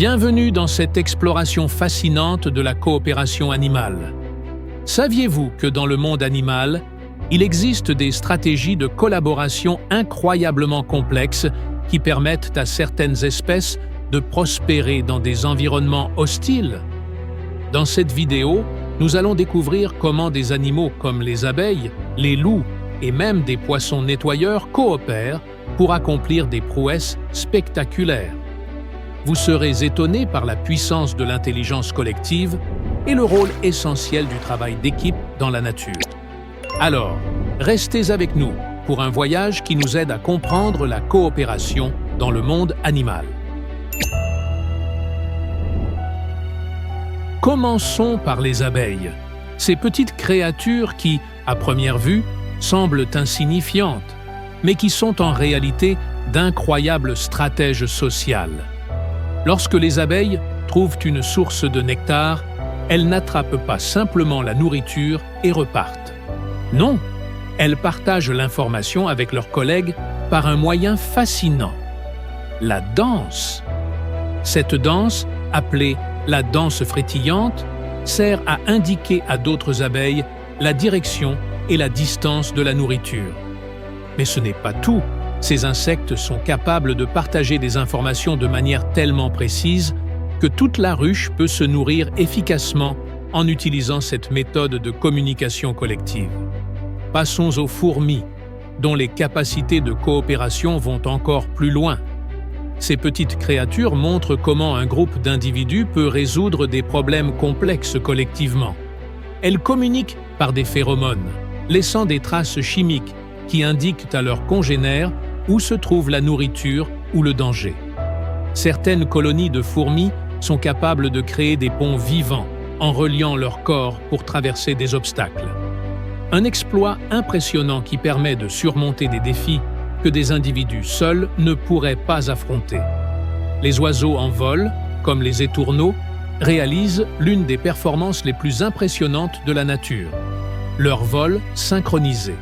Bienvenue dans cette exploration fascinante de la coopération animale. Saviez-vous que dans le monde animal, il existe des stratégies de collaboration incroyablement complexes qui permettent à certaines espèces de prospérer dans des environnements hostiles? Dans cette vidéo, nous allons découvrir comment des animaux comme les abeilles, les loups et même des poissons nettoyeurs coopèrent pour accomplir des prouesses spectaculaires. Vous serez étonné par la puissance de l'intelligence collective et le rôle essentiel du travail d'équipe dans la nature. Alors, restez avec nous pour un voyage qui nous aide à comprendre la coopération dans le monde animal. Commençons par les abeilles, ces petites créatures qui, à première vue, semblent insignifiantes, mais qui sont en réalité d'incroyables stratèges sociales. Lorsque les abeilles trouvent une source de nectar, elles n'attrapent pas simplement la nourriture et repartent. Non, elles partagent l'information avec leurs collègues par un moyen fascinant, la danse. Cette danse, appelée la danse frétillante, sert à indiquer à d'autres abeilles la direction et la distance de la nourriture. Mais ce n'est pas tout. Ces insectes sont capables de partager des informations de manière tellement précise que toute la ruche peut se nourrir efficacement en utilisant cette méthode de communication collective. Passons aux fourmis, dont les capacités de coopération vont encore plus loin. Ces petites créatures montrent comment un groupe d'individus peut résoudre des problèmes complexes collectivement. Elles communiquent par des phéromones, laissant des traces chimiques qui indiquent à leurs congénères où se trouve la nourriture ou le danger. Certaines colonies de fourmis sont capables de créer des ponts vivants en reliant leurs corps pour traverser des obstacles. Un exploit impressionnant qui permet de surmonter des défis que des individus seuls ne pourraient pas affronter. Les oiseaux en vol, comme les étourneaux, réalisent l'une des performances les plus impressionnantes de la nature, leur vol synchronisé.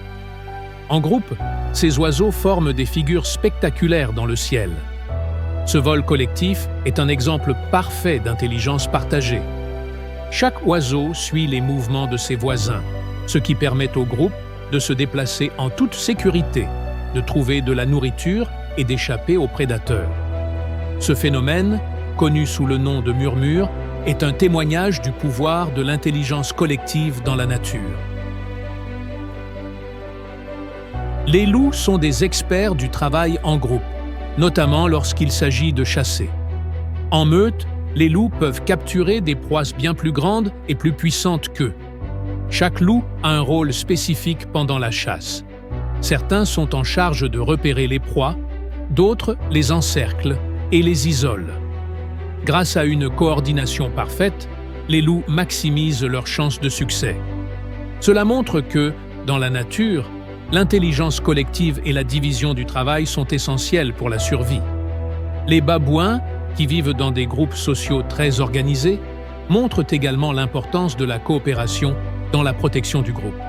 En groupe, ces oiseaux forment des figures spectaculaires dans le ciel. Ce vol collectif est un exemple parfait d'intelligence partagée. Chaque oiseau suit les mouvements de ses voisins, ce qui permet au groupe de se déplacer en toute sécurité, de trouver de la nourriture et d'échapper aux prédateurs. Ce phénomène, connu sous le nom de murmure, est un témoignage du pouvoir de l'intelligence collective dans la nature. Les loups sont des experts du travail en groupe, notamment lorsqu'il s'agit de chasser. En meute, les loups peuvent capturer des proies bien plus grandes et plus puissantes qu'eux. Chaque loup a un rôle spécifique pendant la chasse. Certains sont en charge de repérer les proies, d'autres les encerclent et les isolent. Grâce à une coordination parfaite, les loups maximisent leurs chances de succès. Cela montre que, dans la nature, l'intelligence collective et la division du travail sont essentielles pour la survie. Les babouins, qui vivent dans des groupes sociaux très organisés, montrent également l'importance de la coopération dans la protection du groupe.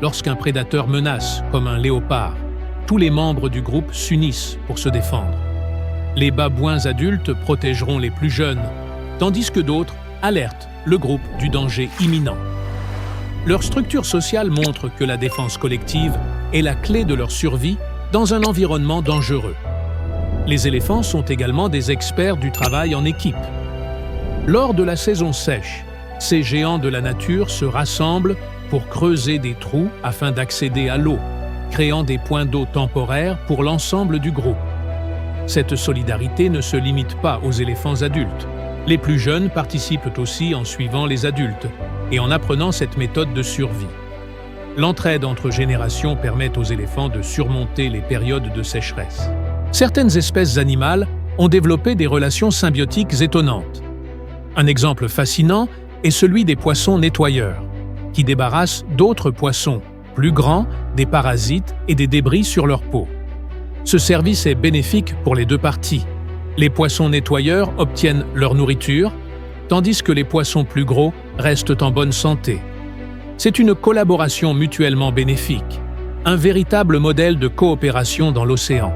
Lorsqu'un prédateur menace, comme un léopard, tous les membres du groupe s'unissent pour se défendre. Les babouins adultes protégeront les plus jeunes, tandis que d'autres alertent le groupe du danger imminent. Leur structure sociale montre que la défense collective est la clé de leur survie dans un environnement dangereux. Les éléphants sont également des experts du travail en équipe. Lors de la saison sèche, ces géants de la nature se rassemblent pour creuser des trous afin d'accéder à l'eau, créant des points d'eau temporaires pour l'ensemble du groupe. Cette solidarité ne se limite pas aux éléphants adultes. Les plus jeunes participent aussi en suivant les adultes et en apprenant cette méthode de survie. L'entraide entre générations permet aux éléphants de surmonter les périodes de sécheresse. Certaines espèces animales ont développé des relations symbiotiques étonnantes. Un exemple fascinant est celui des poissons nettoyeurs, qui débarrassent d'autres poissons, plus grands, des parasites et des débris sur leur peau. Ce service est bénéfique pour les deux parties. Les poissons nettoyeurs obtiennent leur nourriture, tandis que les poissons plus gros restent en bonne santé. C'est une collaboration mutuellement bénéfique, un véritable modèle de coopération dans l'océan.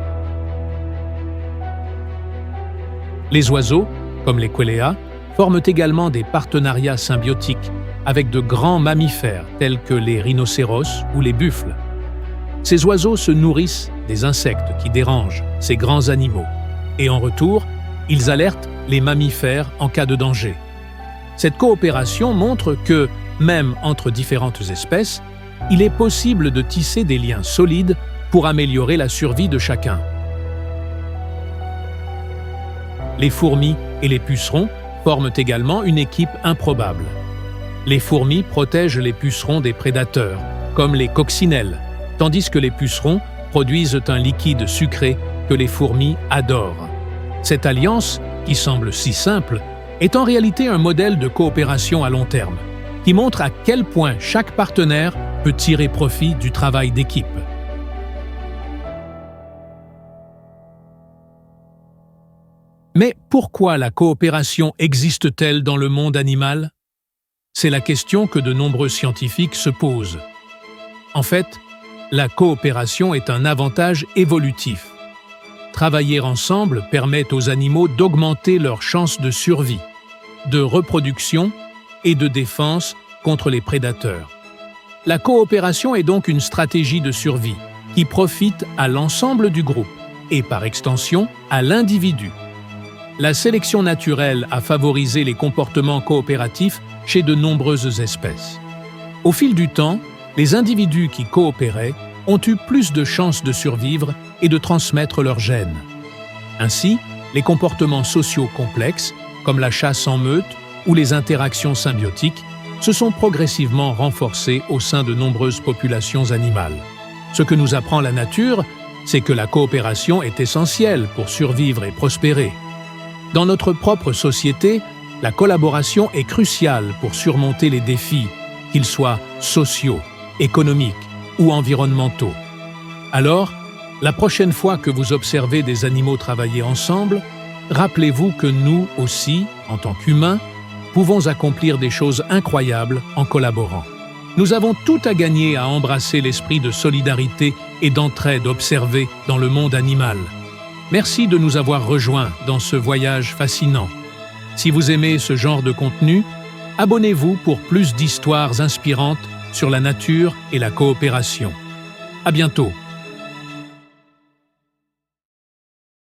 Les oiseaux, comme les quelea, forment également des partenariats symbiotiques avec de grands mammifères tels que les rhinocéros ou les buffles. Ces oiseaux se nourrissent des insectes qui dérangent ces grands animaux et en retour, ils alertent les mammifères en cas de danger. Cette coopération montre que, même entre différentes espèces, il est possible de tisser des liens solides pour améliorer la survie de chacun. Les fourmis et les pucerons forment également une équipe improbable. Les fourmis protègent les pucerons des prédateurs, comme les coccinelles, tandis que les pucerons produisent un liquide sucré que les fourmis adorent. Cette alliance, qui semble si simple, est en réalité un modèle de coopération à long terme, qui montre à quel point chaque partenaire peut tirer profit du travail d'équipe. Mais pourquoi la coopération existe-t-elle dans le monde animal? C'est la question que de nombreux scientifiques se posent. En fait, la coopération est un avantage évolutif. Travailler ensemble permet aux animaux d'augmenter leurs chances de survie, de reproduction et de défense contre les prédateurs. La coopération est donc une stratégie de survie qui profite à l'ensemble du groupe et, par extension, à l'individu. La sélection naturelle a favorisé les comportements coopératifs chez de nombreuses espèces. Au fil du temps, les individus qui coopéraient ont eu plus de chances de survivre et de transmettre leurs gènes. Ainsi, les comportements sociaux complexes, comme la chasse en meute ou les interactions symbiotiques, se sont progressivement renforcés au sein de nombreuses populations animales. Ce que nous apprend la nature, c'est que la coopération est essentielle pour survivre et prospérer. Dans notre propre société, la collaboration est cruciale pour surmonter les défis, qu'ils soient sociaux, économiques ou environnementaux. Alors, la prochaine fois que vous observez des animaux travailler ensemble, rappelez-vous que nous aussi, en tant qu'humains, pouvons accomplir des choses incroyables en collaborant. Nous avons tout à gagner à embrasser l'esprit de solidarité et d'entraide observé dans le monde animal. Merci de nous avoir rejoints dans ce voyage fascinant. Si vous aimez ce genre de contenu, abonnez-vous pour plus d'histoires inspirantes sur la nature et la coopération. À bientôt!